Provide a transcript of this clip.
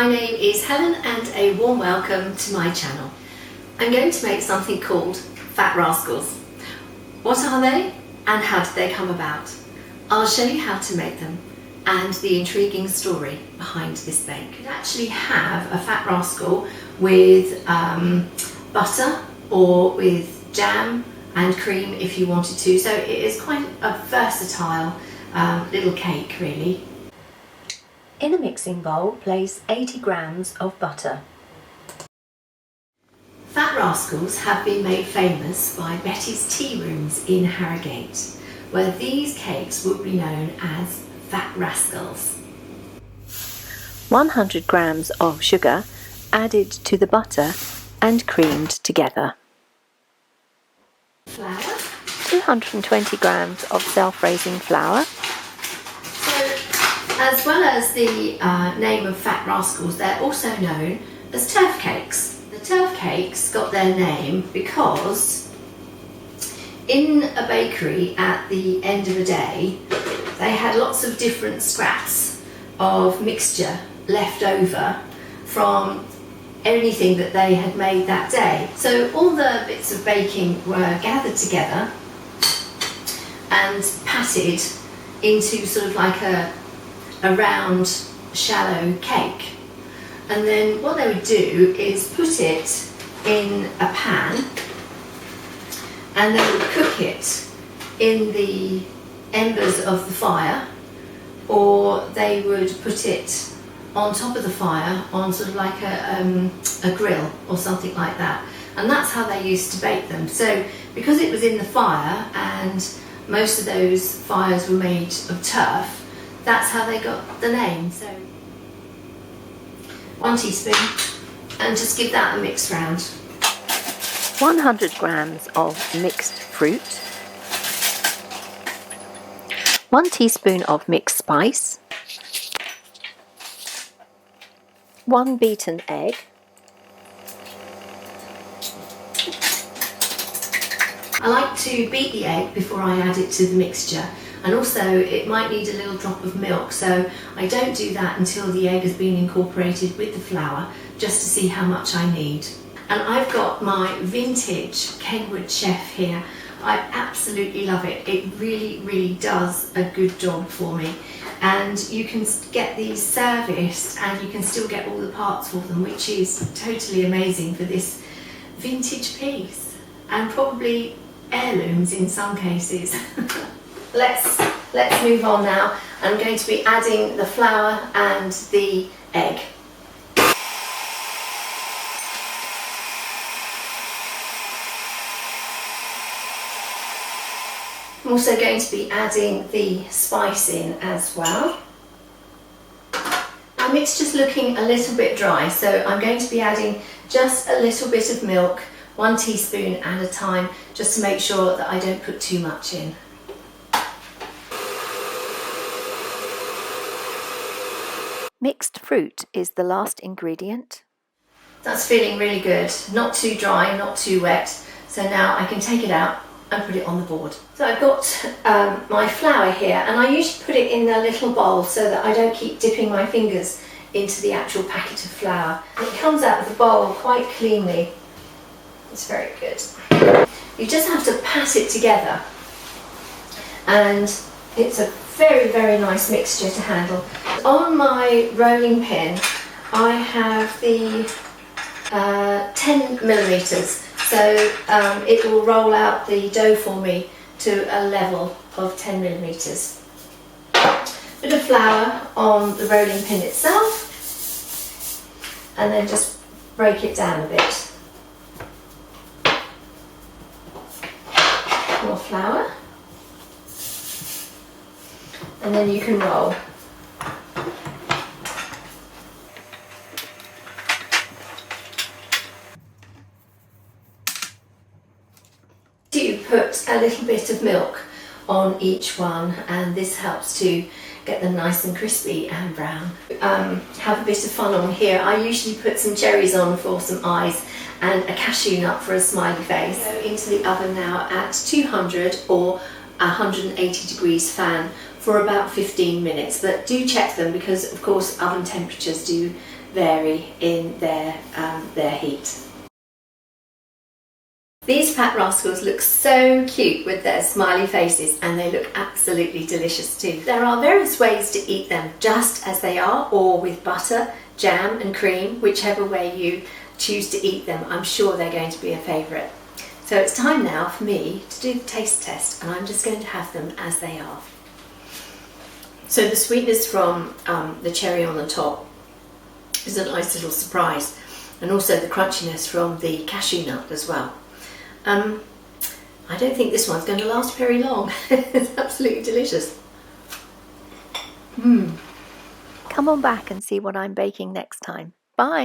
My name is Helen and a warm welcome to my channel. I'm going to make something called Fat Rascals. What are they and how did they come about? I'll show you how to make them and the intriguing story behind this bake. You could actually have a Fat Rascal with butter or with jam and cream if you wanted to, so it is quite a versatile little cake really. In a mixing bowl, place 80 grams of butter. Fat Rascals have been made famous by Betty's Tea Rooms in Harrogate, where these cakes would be known as Fat Rascals. 100 grams of sugar added to the butter and creamed together. Flour. 220 grams of self-raising flour. As well as the name of Fat Rascals, they're also known as turf cakes. The turf cakes got their name because in a bakery at the end of the day, they had lots of different scraps of mixture left over from anything that they had made that day. So all the bits of baking were gathered together and patted into sort of like a round, shallow cake. And then what they would do is put it in a pan and they would cook it in the embers of the fire, or they would put it on top of the fire on sort of like a grill or something like that. And that's how they used to bake them. So because it was in the fire and most of those fires were made of turf, that's how they got the name. So 1 teaspoon and just give that a mix round. 100 grams of mixed fruit. 1 teaspoon of mixed spice. 1 beaten egg. I like to beat the egg before I add it to the mixture. And also it might need a little drop of milk, so I don't do that until the egg has been incorporated with the flour, just to see how much I need. And I've got my vintage Kenwood Chef here. I absolutely love it. It really does a good job for me. And you can get these serviced and you can still get all the parts for them, which is totally amazing for this vintage piece. And probably heirlooms in some cases. Let's move on now. I'm going to be adding the flour and the egg. I'm also going to be adding the spice in as well. Our mixture's looking a little bit dry, so I'm going to be adding just a little bit of milk, 1 teaspoon at a time, just to make sure that I don't put too much in. Mixed fruit is the last ingredient. That's feeling really good. Not too dry, not too wet. So now I can take it out and put it on the board. So I've got my flour here, and I usually put it in a little bowl so that I don't keep dipping my fingers into the actual packet of flour. It comes out of the bowl quite cleanly. It's very good. You just have to pat it together, and it's a very nice mixture to handle. On my rolling pin I have the 10 millimeters, so it will roll out the dough for me to a level of 10 millimeters. Bit of flour on the rolling pin itself, and then just break it down a bit. More flour. And then you can roll. You put a little bit of milk on each one, and this helps to get them nice and crispy and brown. Have a bit of fun on here. I usually put some cherries on for some eyes and a cashew nut for a smiley face. Go into the oven now at 200 or 180 degrees fan for about 15 minutes, but do check them because of course oven temperatures do vary in their heat. These Fat Rascals look so cute with their smiley faces, and they look absolutely delicious too. There are various ways to eat them just as they are, or with butter, jam and cream, whichever way you choose to eat them. I'm sure they're going to be a favourite. So it's time now for me to do the taste test, and I'm just going to have them as they are. So the sweetness from the cherry on the top is a nice little surprise, and also the crunchiness from the cashew nut as well. I don't think this one's going to last very long. It's absolutely delicious. Come on back and see what I'm baking next time. Bye!